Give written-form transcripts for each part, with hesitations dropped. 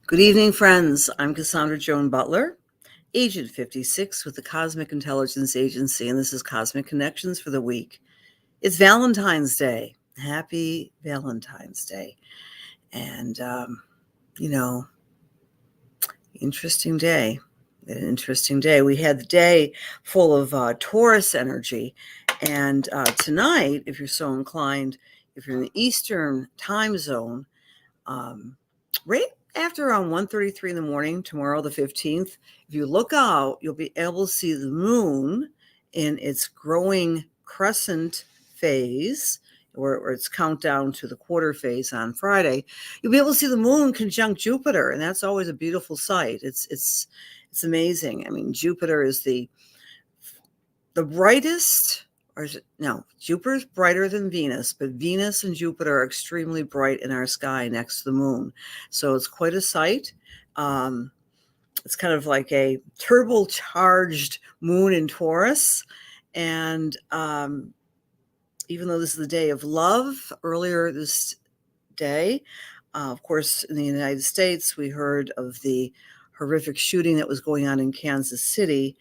Good evening, friends. I'm Cassandra Joan Butler, Agent 56 with the Cosmic Intelligence Agency, and this is Cosmic Connections for the week. It's Valentine's Day. Happy Valentine's Day. And, interesting day. An interesting day. We had the day full of Taurus energy. And tonight, if you're so inclined, if you're in the Eastern time zone, right after around 1:33 in the morning, tomorrow the 15th, if you look out, you'll be able to see the moon in its growing crescent phase, or its countdown to the quarter phase on Friday. You'll be able to see the moon conjunct Jupiter, and that's always a beautiful sight. It's amazing. I mean, Jupiter is the brightest, or is it, no, Jupiter's brighter than Venus, but Venus and Jupiter are extremely bright in our sky next to the moon. So it's quite a sight. It's kind of like a turbocharged moon in Taurus. And even though this is the day of love, earlier this day, of course, in the United States, we heard of the horrific shooting that was going on in Kansas City.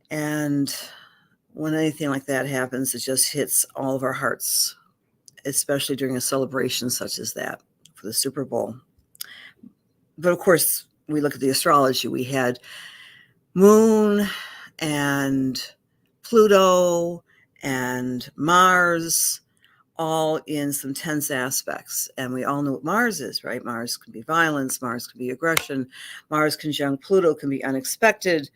And when anything like that happens, it just hits all of our hearts, especially during a celebration such as that for the Super Bowl. But of course, we look at the astrology. We had Moon and Pluto and Mars all in some tense aspects. And we all know what Mars is, right? Mars can be violence, Mars can be aggression, Mars conjunct Pluto can be unexpected.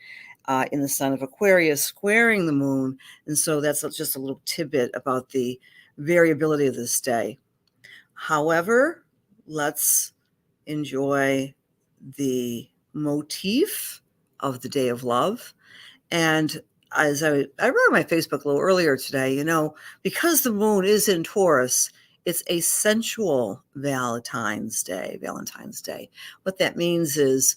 In the sign of Aquarius, squaring the moon. And so that's just a little tidbit about the variability of this day. Remember, let's enjoy the motif of the Day of Love. And as I wrote on my Facebook a little earlier today, because the moon is in Taurus, it's a sensual Valentine's Day. What that means is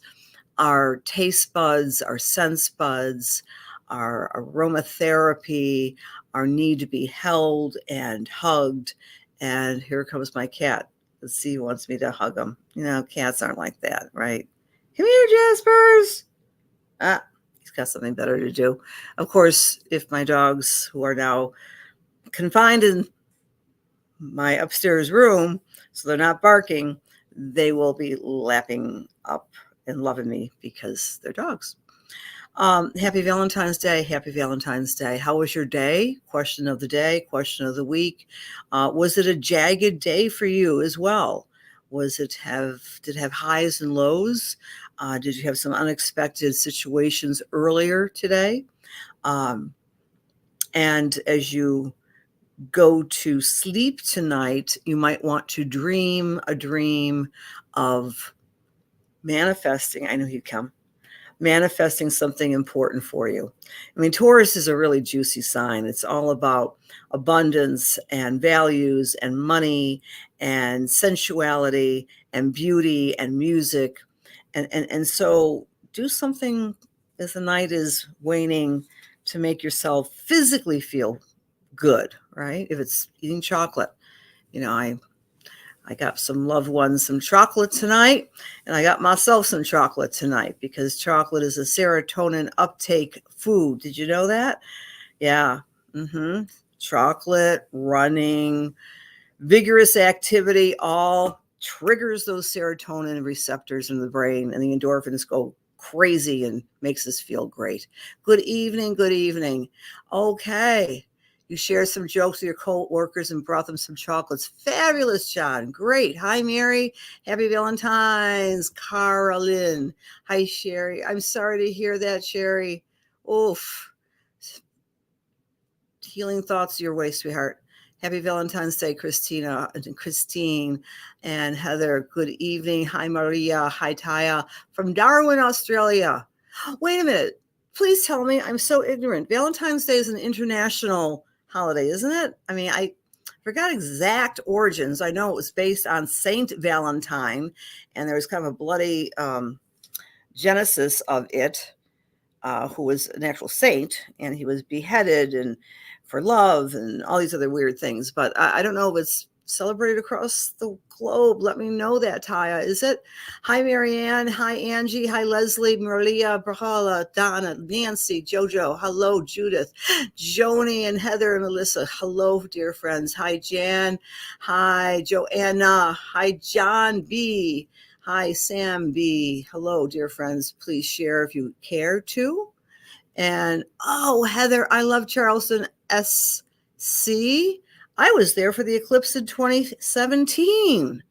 our taste buds, our sense buds, our aromatherapy, our need to be held and hugged. And here comes my cat. Let's see, he wants me to hug him. Cats aren't like that, right? Come here, Jaspers. He's got something better to do. Of course, if my dogs, who are now confined in my upstairs room, so they're not barking, they will be lapping up and loving me because they're dogs. Happy Valentine's Day. Happy Valentine's Day. How was your day? Question of the day, question of the week. Was it a jagged day for you as well? Did it have highs and lows? Did you have some unexpected situations earlier today? And as you go to sleep tonight, you might want to dream a dream of manifesting. I know he'd come. Manifesting something important for you. I mean, Taurus is a really juicy sign. It's all about abundance and values and money and sensuality and beauty and music. And so do something as the night is waning to make yourself physically feel good, right? If it's eating chocolate, I got some loved ones some chocolate tonight, and I got myself some chocolate tonight because chocolate is a serotonin uptake food. Did you know that? Yeah. Chocolate, running, vigorous activity, all triggers those serotonin receptors in the brain, and the endorphins go crazy and makes us feel great. Good evening. Good evening. Okay. You shared some jokes with your co-workers and brought them some chocolates. Fabulous, John. Great. Hi, Mary. Happy Valentine's. Carolyn. Hi, Sherry. I'm sorry to hear that, Sherry. Oof. Healing thoughts your way, sweetheart. Happy Valentine's Day, Christina and Christine and Heather. Good evening. Hi, Maria. Hi, Taya from Darwin, Australia. Wait a minute. Please tell me. I'm so ignorant. Valentine's Day is an international holiday, isn't it? I mean, I forgot exact origins. I know it was based on Saint Valentine, and there was kind of a bloody genesis of it, who was an actual saint, and he was beheaded and for love and all these other weird things. But I don't know if it's celebrated across the globe. Let me know that, Taya. Is it? Hi, Marianne. Hi, Angie. Hi, Leslie, Maria, Brahala, Donna, Nancy, Jojo. Hello, Judith, Joni, and Heather and Melissa. Hello, dear friends. Hi, Jan. Hi, Joanna. Hi, John B. Hi, Sam B. Hello, dear friends. Please share if you care to. And oh, Heather, I love Charleston SC. I was there for the eclipse in 2017.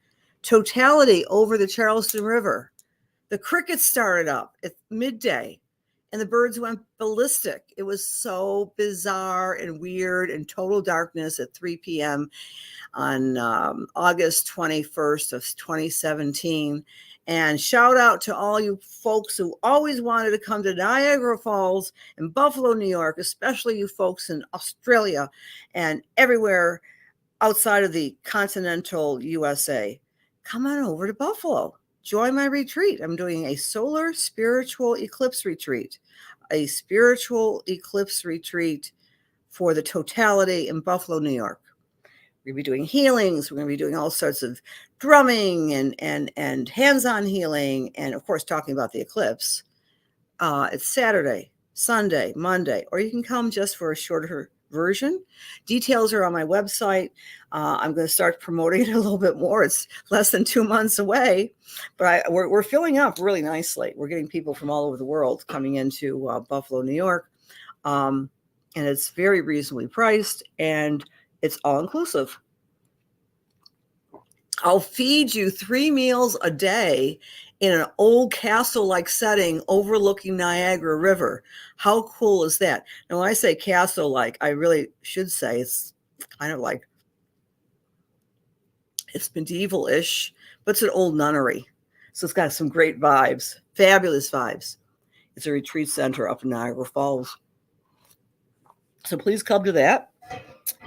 Totality over the Charleston River. The crickets started up at midday and the birds went ballistic. It was so bizarre and weird and total darkness at 3 p.m. on August 21st of 2017. And shout out to all you folks who always wanted to come to Niagara Falls and Buffalo, New York, especially you folks in Australia and everywhere outside of the continental USA. Come on over to Buffalo. Join my retreat. I'm doing a solar spiritual eclipse retreat, a spiritual eclipse retreat for the totality in Buffalo, New York. We're going to be doing healings. We're going to be doing all sorts of drumming and hands-on healing. And of course, talking about the eclipse. It's Saturday, Sunday, Monday, or you can come just for a shorter version. Details are on my website. I'm going to start promoting it a little bit more. It's less than 2 months away, but we're filling up really nicely. We're getting people from all over the world coming into Buffalo, New York. And it's very reasonably priced and it's all inclusive. I'll feed you 3 meals a day in an old castle-like setting overlooking Niagara River. How cool is that? Now, when I say castle-like, I really should say it's kind of like, it's medieval-ish, but it's an old nunnery. So it's got some great vibes, fabulous vibes. It's a retreat center up in Niagara Falls. So please come to that.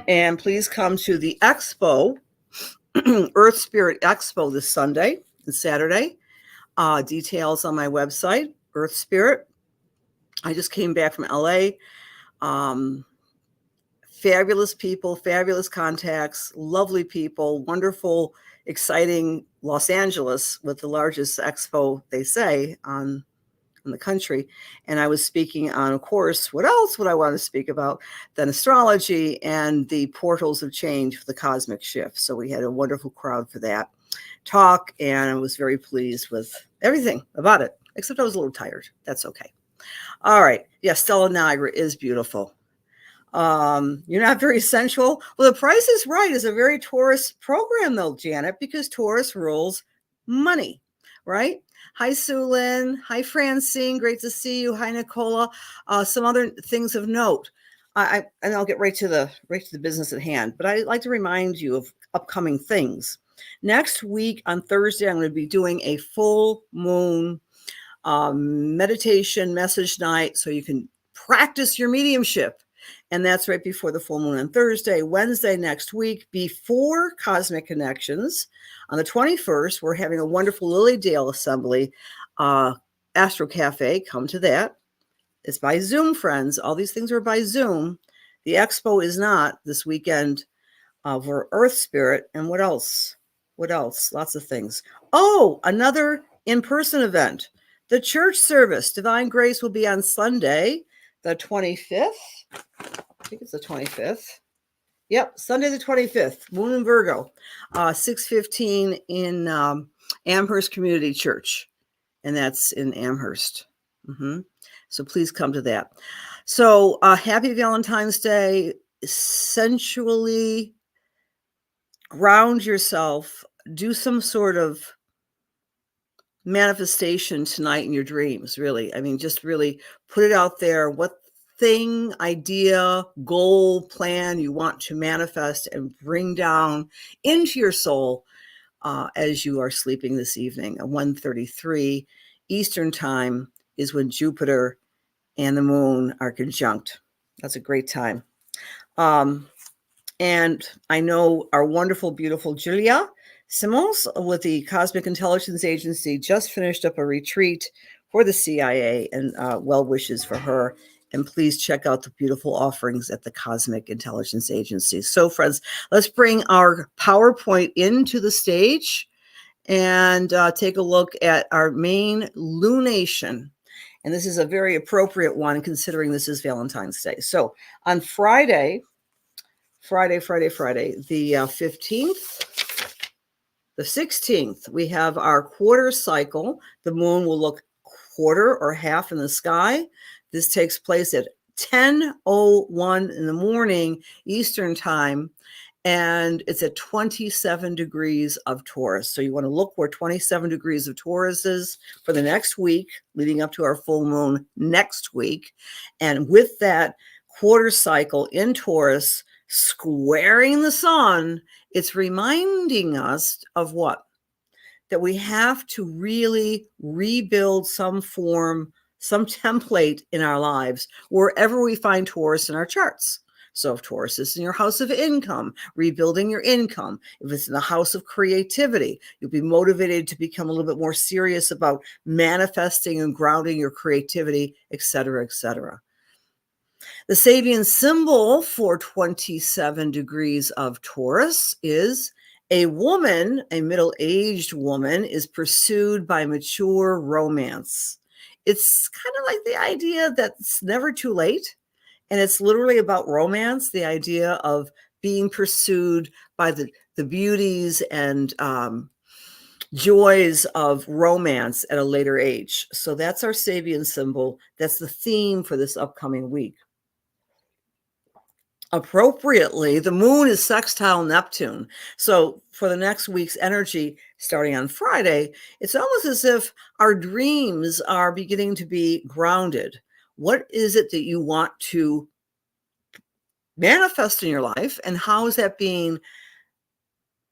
And please come to the expo, Earth Spirit Expo this Sunday and Saturday. Details on my website, Earth Spirit. I just came back from LA. Fabulous people, fabulous contacts, lovely people, wonderful, exciting Los Angeles with the largest expo, they say, in the country. And I was speaking on, of course, what else would I want to speak about than astrology and the portals of change for the cosmic shift. So we had a wonderful crowd for that talk, and I was very pleased with everything about it, except I was a little tired. That's okay. All right. Yeah, Stella Niagara is beautiful. You're not very sensual. Well, The Price is Right is a very Taurus program, though, Janet, because Taurus rules money, right? Hi, Sue Lynn. Hi, Francine. Great to see you. Hi, Nicola. Some other things of note. And I'll get right to the business at hand. But I'd like to remind you of upcoming things. Next week on Thursday, I'm going to be doing a full moon meditation message night, so you can practice your mediumship. And that's right before the full moon on Thursday. Wednesday next week, before Cosmic Connections, on the 21st, we're having a wonderful Lily Dale Assembly, Astro Cafe. Come to that. It's by Zoom, friends. All these things are by Zoom. The expo is not this weekend for Earth Spirit. And what else? What else? Lots of things. Oh, another in-person event. The church service, Divine Grace, will be on Sunday, the 25th. I think it's the 25th. Yep, Sunday the 25th, Moon and Virgo, 6:15 in Amherst Community Church, and that's in Amherst. So please come to that. So happy Valentine's Day. Sensually ground yourself. Do some sort of manifestation tonight in your dreams, really. I mean, just really put it out there. What thing, idea, goal, plan you want to manifest and bring down into your soul as you are sleeping this evening. At 1:33 Eastern time is when Jupiter and the moon are conjunct. That's a great time. And I know our wonderful, beautiful Julia Simons with the Cosmic Intelligence Agency just finished up a retreat for the CIA, and well wishes for her And please check out the beautiful offerings at the Cosmic Intelligence Agency. So, friends, let's bring our PowerPoint into the stage and take a look at our main lunation. And this is a very appropriate one considering this is Valentine's Day. So on Friday, the 15th, the 16th, we have our quarter cycle. The moon will look quarter or half in the sky. This takes place at 10:01 in the morning Eastern time, and it's at 27 degrees of Taurus. So you want to look where 27 degrees of Taurus is for the next week, leading up to our full moon next week. And with that quarter cycle in Taurus squaring the sun, it's reminding us of what? That we have to really rebuild some form, some template in our lives, wherever we find Taurus in our charts. So if Taurus is in your house of income, rebuilding your income. If it's in the house of creativity, you'll be motivated to become a little bit more serious about manifesting and grounding your creativity, etc., etc. The Sabian symbol for 27 degrees of Taurus is a woman, a middle-aged woman, is pursued by mature romance. It's kind of like the idea that it's never too late. And it's literally about romance, the idea of being pursued by the beauties and joys of romance at a later age. So that's our Sabian symbol. That's the theme for this upcoming week. Appropriately, the moon is sextile Neptune. So for the next week's energy, starting on Friday, it's almost as if our dreams are beginning to be grounded. What is it that you want to manifest in your life, and how is that being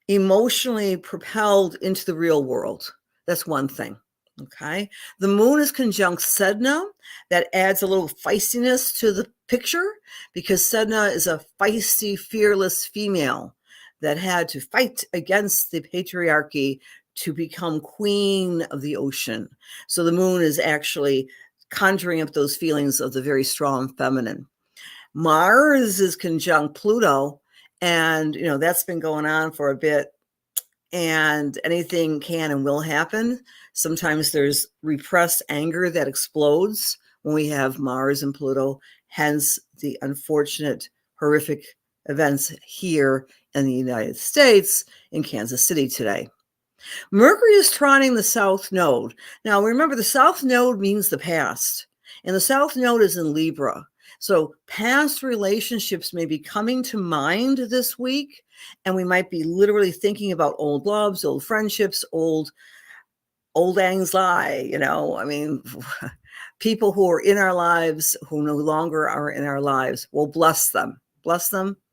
emotionally propelled into the real world? That's one thing. Okay. The moon is conjunct Sedna. That adds a little feistiness to the picture because Sedna is a feisty, fearless female that had to fight against the patriarchy to become queen of the ocean. So the moon is actually conjuring up those feelings of the very strong feminine. Mars is conjunct Pluto, and that's been going on for a bit, and anything can and will happen. Sometimes there's repressed anger that explodes when we have Mars and Pluto, hence the unfortunate, horrific events here in the United States, in Kansas City today. Mercury is trining the South Node. Now, remember, the South Node means the past, and the South Node is in Libra. So past relationships may be coming to mind this week, and we might be literally thinking about old loves, old friendships, old anxiety, people who are in our lives who no longer are in our lives. Well, bless them,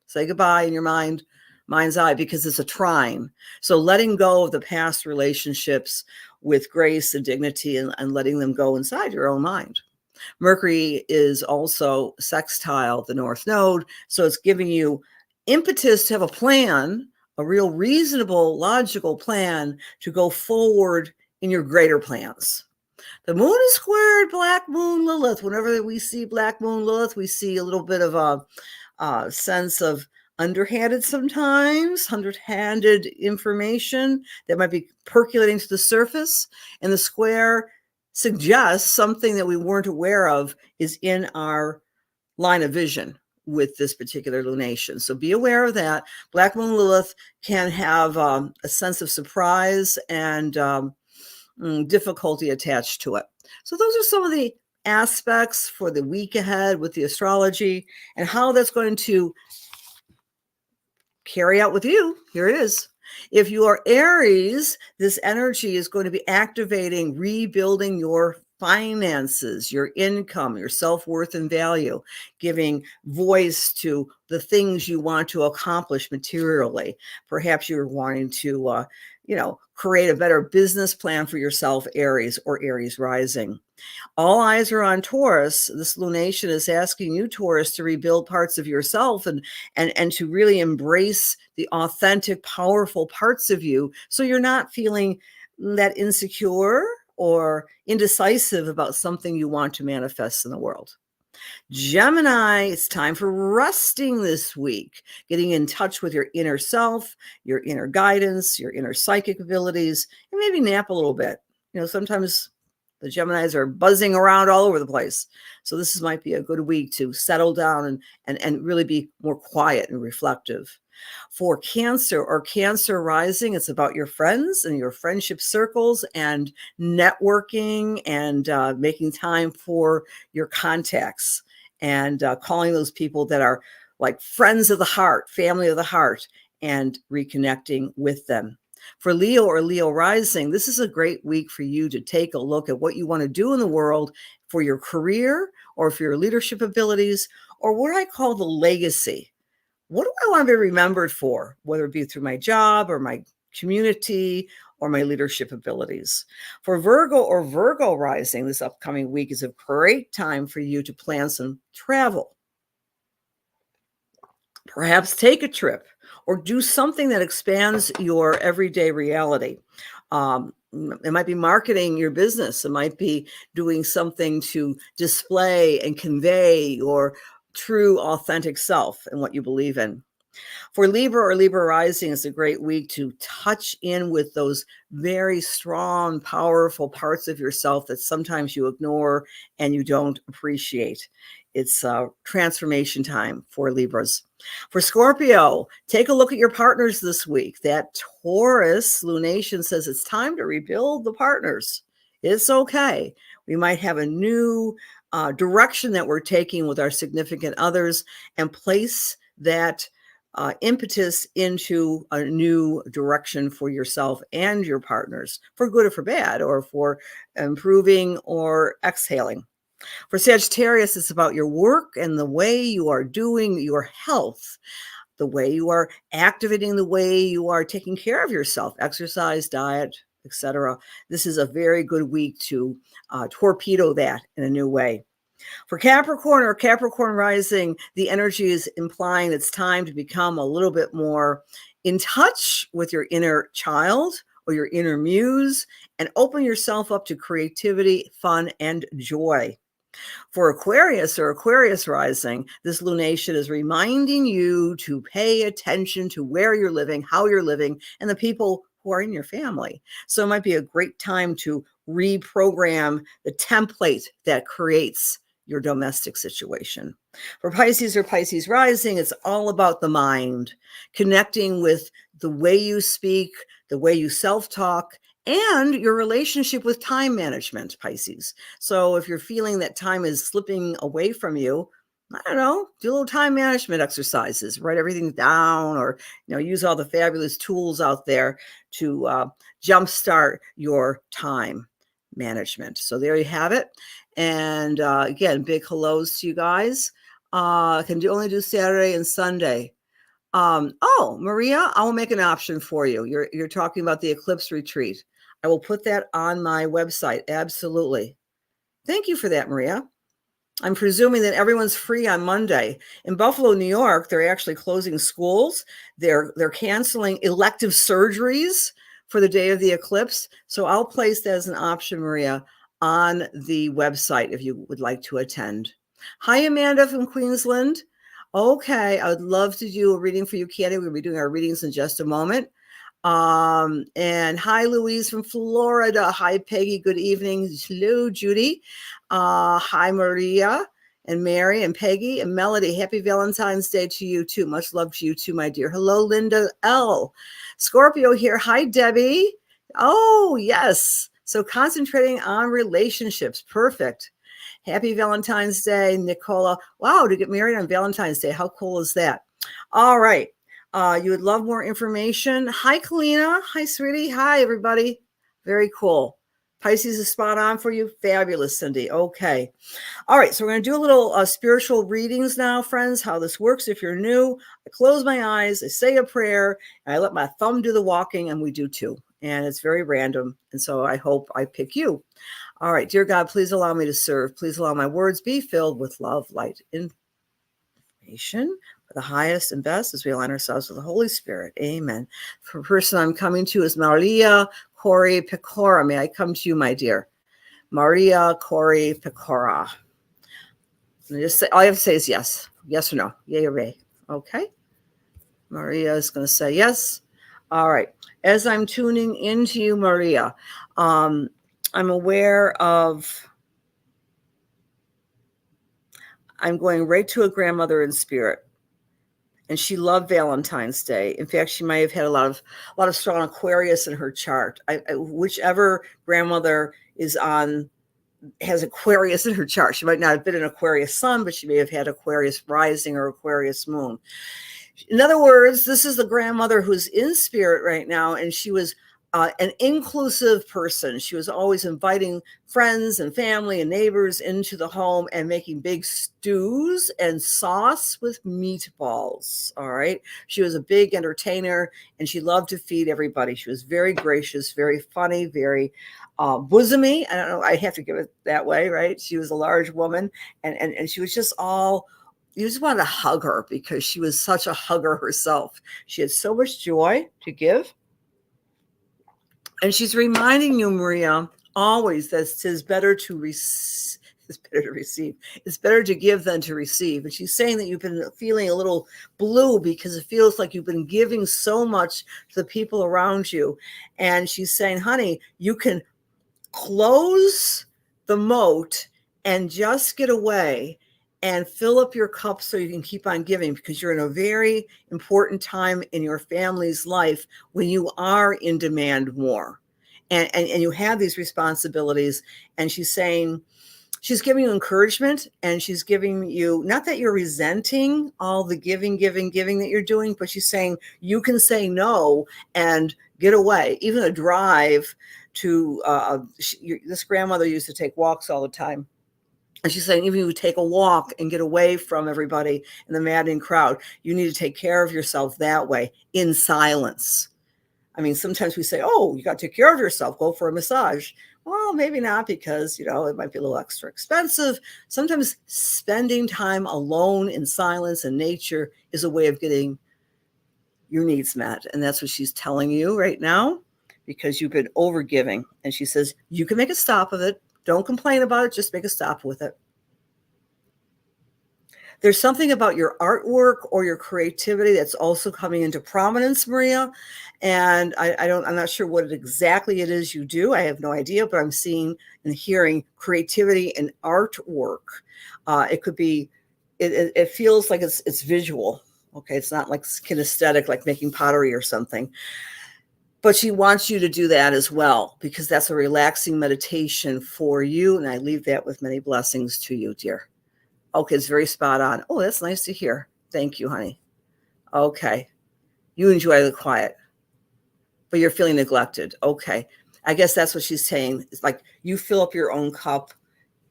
say goodbye in your mind's eye, because it's a trine. So letting go of the past relationships with grace and dignity and letting them go inside your own mind. Mercury is also sextile the North Node, so it's giving you impetus to have a plan, a real reasonable, logical plan to go forward in your greater plans. The moon is squared Black Moon Lilith. Whenever we see Black Moon Lilith, we see a little bit of a sense of underhanded information that might be percolating to the surface. And the square suggests something that we weren't aware of is in our line of vision with this particular lunation. So be aware of that. Black Moon Lilith can have a sense of surprise and difficulty attached to it. So those are some of the aspects for the week ahead with the astrology and how that's going to carry out with you. Here it is. If you are Aries, this energy is going to be activating, rebuilding your finances, your income, your self-worth and value, giving voice to the things you want to accomplish materially. Perhaps you're wanting to, create a better business plan for yourself, Aries or Aries rising. All eyes are on Taurus. This lunation is asking you, Taurus, to rebuild parts of yourself and to really embrace the authentic, powerful parts of you, so you're not feeling that insecure or indecisive about something you want to manifest in the world. Gemini, it's time for resting this week, getting in touch with your inner self, your inner guidance, your inner psychic abilities, and maybe nap a little bit. Sometimes the Geminis are buzzing around all over the place. So might be a good week to settle down and really be more quiet and reflective. For Cancer or Cancer rising, it's about your friends and your friendship circles and networking and making time for your contacts and calling those people that are like friends of the heart, family of the heart, and reconnecting with them. For Leo or Leo rising, this is a great week for you to take a look at what you want to do in the world for your career or for your leadership abilities, or what I call the legacy. What do I want to be remembered for, whether it be through my job or my community or my leadership abilities? For Virgo or Virgo rising, this upcoming week is a great time for you to plan some travel. Perhaps take a trip or do something that expands your everyday reality. It might be marketing your business. It might be doing something to display and convey your true, authentic self and what you believe in. For Libra or Libra rising, it's a great week to touch in with those very strong, powerful parts of yourself that sometimes you ignore and you don't appreciate. It's transformation time for Libras. For Scorpio, take a look at your partners this week. That Taurus lunation says it's time to rebuild the partners. It's okay. We might have a new direction that we're taking with our significant others and place that impetus into a new direction for yourself and your partners, for good or for bad, or for improving or exhaling. For Sagittarius, it's about your work and the way you are doing your health, the way you are activating, the way you are taking care of yourself, exercise, diet, etc. This is a very good week to torpedo that in a new way. For Capricorn or Capricorn rising, the energy is implying it's time to become a little bit more in touch with your inner child or your inner muse and open yourself up to creativity, fun, and joy. For Aquarius or Aquarius rising, this lunation is reminding you to pay attention to where you're living, how you're living, and the people who are in your family. So it might be a great time to reprogram the template that creates your domestic situation. For Pisces or Pisces rising, it's all about the mind, connecting with the way you speak, the way you self-talk, and your relationship with time management, Pisces. So if you're feeling that time is slipping away from you, I don't know, do a little time management exercises, write everything down, or use all the fabulous tools out there to jumpstart your time management. So there you have it. And again, big hellos to you guys. Can only do Saturday and Sunday. Oh, Maria, I will make an option for you. You're talking about the eclipse retreat. I will put that on my website. Absolutely. Thank you for that, Maria. I'm presuming that everyone's free on Monday. In Buffalo, New York, they're actually closing schools. They're canceling elective surgeries for the day of the eclipse. So I'll place that as an option, Maria, on the website if you would like to attend. Hi, Amanda from Queensland. Okay, I would love to do a reading for you, Candy. We'll be doing our readings in just a moment. And hi, Louise from Florida. Hi, Peggy. Good evening. Hello, Judy. Hi, Maria and Mary and Peggy and Melody. Happy Valentine's Day to you too. Much love to you too, my dear. Hello, Linda L. Scorpio here. Hi, Debbie. Oh, yes. So concentrating on relationships. Perfect. Happy Valentine's Day, Nicola. Wow, to get married on Valentine's Day. How cool is that? All right. You would love more information. Hi, Kalina. Hi, sweetie. Hi, everybody. Very cool. Pisces is spot on for you. Fabulous, Cindy. Okay. All right. So we're going to do a little spiritual readings now, friends, how this works. If you're new, I close my eyes, I say a prayer, and I let my thumb do the walking, and we do too. And it's very random. And so I hope I pick you. All right. Dear God, please allow me to serve. Please allow my words be filled with love, light, information for the highest and best as we align ourselves with the Holy Spirit. Amen. The person I'm coming to is Maria Corey Pecora. May I come to you, my dear? Maria Corey Pecora. Just say, all you have to say is yes. Yes or no. Yay or nay. Okay. Maria is going to say yes. All right. As I'm tuning into you, Maria, I'm aware of, I'm going right to a grandmother in spirit. And she loved Valentine's Day. In fact, she might have had a lot of strong Aquarius in her chart. Whichever grandmother is on has Aquarius in her chart. She might not have been an Aquarius sun, but she may have had Aquarius rising or Aquarius moon. In other words, this is the grandmother who's in spirit right now, and she was an inclusive person. She was always inviting friends and family and neighbors into the home and making big stews and sauce with meatballs. All right. She was a big entertainer, and she loved to feed everybody. She was very gracious, very funny, very bosomy. I don't know. I have to give it that way, right? She was a large woman, and she was just all, you just wanted to hug her because she was such a hugger herself. She had so much joy to give. And she's reminding you, Maria, always that it's better to receive. It's better to receive. It's better to give than to receive. And she's saying that you've been feeling a little blue because it feels like you've been giving so much to the people around you. And she's saying, honey, you can close the moat and just get away and fill up your cup so you can keep on giving, because you're in a very important time in your family's life when you are in demand more. And you have these responsibilities. And she's saying, she's giving you encouragement, and she's giving you, not that you're resenting all the giving that you're doing, but she's saying you can say no and get away. Even a drive to, this grandmother used to take walks all the time. And she's saying, even if you take a walk and get away from everybody in the maddening crowd, you need to take care of yourself that way in silence. I mean, sometimes we say, oh, you got to take care of yourself, go for a massage. Well, maybe not, because, you know, it might be a little extra expensive. Sometimes spending time alone in silence and nature is a way of getting your needs met. And that's what she's telling you right now, because you've been overgiving. And she says, you can make a stop of it. Don't complain about it. Just make a stop with it. There's something about your artwork or your creativity that's also coming into prominence, Maria. And I'm not sure what exactly it is you do. I have no idea, but I'm seeing and hearing creativity and artwork. It could be, it feels like it's visual. Okay. It's not like kinesthetic, like making pottery or something. But she wants you to do that as well, because that's a relaxing meditation for you. And I leave that with many blessings to you, dear. Okay, it's very spot on. Oh, that's nice to hear. Thank you, honey. Okay. You enjoy the quiet, but you're feeling neglected. Okay. I guess that's what she's saying. It's like you fill up your own cup.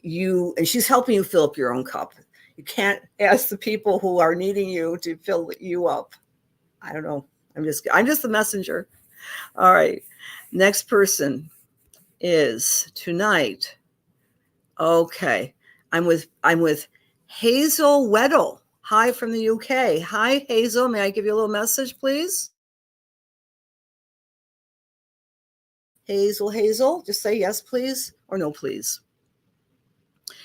And she's helping you fill up your own cup. You can't ask the people who are needing you to fill you up. I don't know. I'm just the messenger. All right. Next person is tonight. Okay. I'm with Hazel Weddle. Hi from the UK. Hi, Hazel. May I give you a little message, please? Hazel, just say yes, please, or no, please.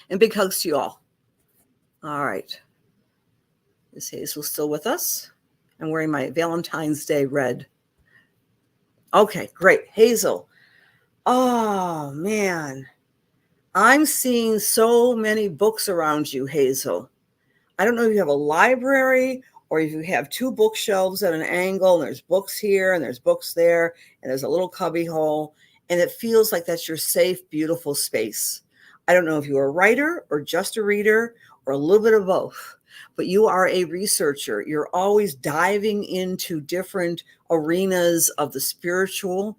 And big hugs to you all. All right. Is Hazel still with us? I'm wearing my Valentine's Day red. Okay, great. Hazel. Oh, man. I'm seeing so many books around you, Hazel. I don't know if you have a library or if you have two bookshelves at an angle, and there's books here and there's books there, and there's a little cubby hole, and it feels like that's your safe, beautiful space. I don't know if you're a writer or just a reader or a little bit of both, but you are a researcher. You're always diving into different arenas of the spiritual,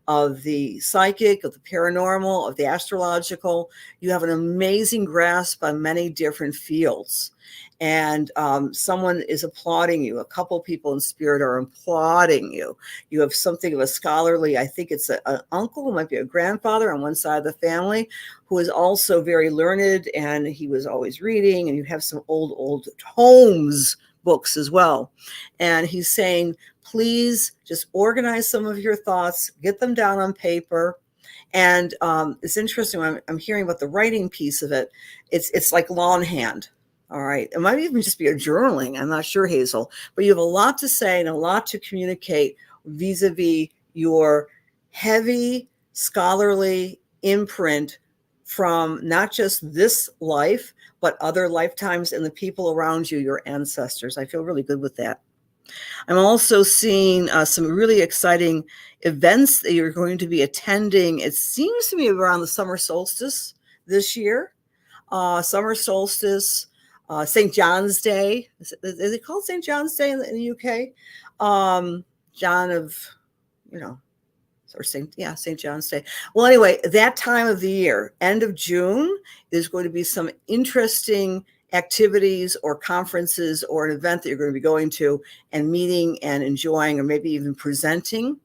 of the psychic, of the paranormal, of the astrological. You have an amazing grasp on many different fields. And someone is applauding you. A couple people in spirit are applauding you. You have something of a scholarly, I think it's an uncle, might be a grandfather on one side of the family, who is also very learned, and he was always reading, and you have some old Holmes books as well. And he's saying, please just organize some of your thoughts, get them down on paper. And it's interesting when I'm hearing about the writing piece of it. It's like longhand. All right. It might even just be a journaling. I'm not sure, Hazel, but you have a lot to say and a lot to communicate vis-a-vis your heavy scholarly imprint from not just this life, but other lifetimes and the people around you, your ancestors. I feel really good with that. I'm also seeing some really exciting events that you're going to be attending. It seems to be around the summer solstice this year. Summer solstice, St. John's Day. Is it called St. John's Day in the UK? John of, you know, or St. John's Day. Well, anyway, that time of the year, end of June, is going to be some interesting activities or conferences or an event that you're going to be going to and meeting and enjoying, or maybe even presenting.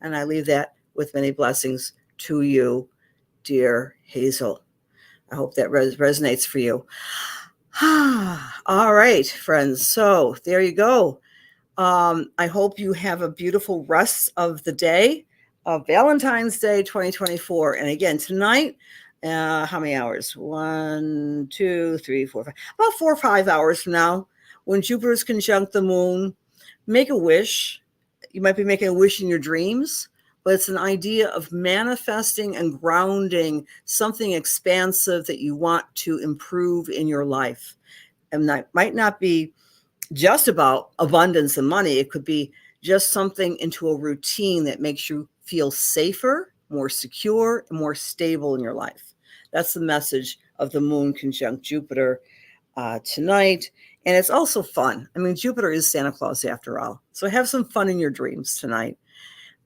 And I leave that with many blessings to you, dear Hazel. I hope that resonates for you. All right, friends. So there you go. I hope you have a beautiful rest of the day of Valentine's Day 2024. And again, tonight, how many hours? 1, 2, 3, 4, 5. About 4 or 5 hours from now, when Jupiter's conjunct the moon, make a wish. You might be making a wish in your dreams, but it's an idea of manifesting and grounding something expansive that you want to improve in your life. And that might not be just about abundance and money. It could be just something into a routine that makes you feel safer, more secure, and more stable in your life. That's the message of the moon conjunct Jupiter tonight. And it's also fun. I mean, Jupiter is Santa Claus after all. So have some fun in your dreams tonight.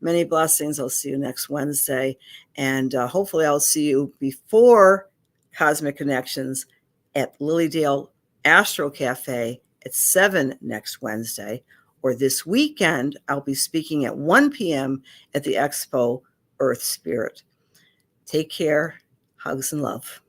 Many blessings. I'll see you next Wednesday. And hopefully I'll see you before Cosmic Connections at Lilydale Astro Cafe at 7 next Wednesday. Or this weekend, I'll be speaking at 1 p.m. at the Expo Earth Spirit. Take care. Hugs and love.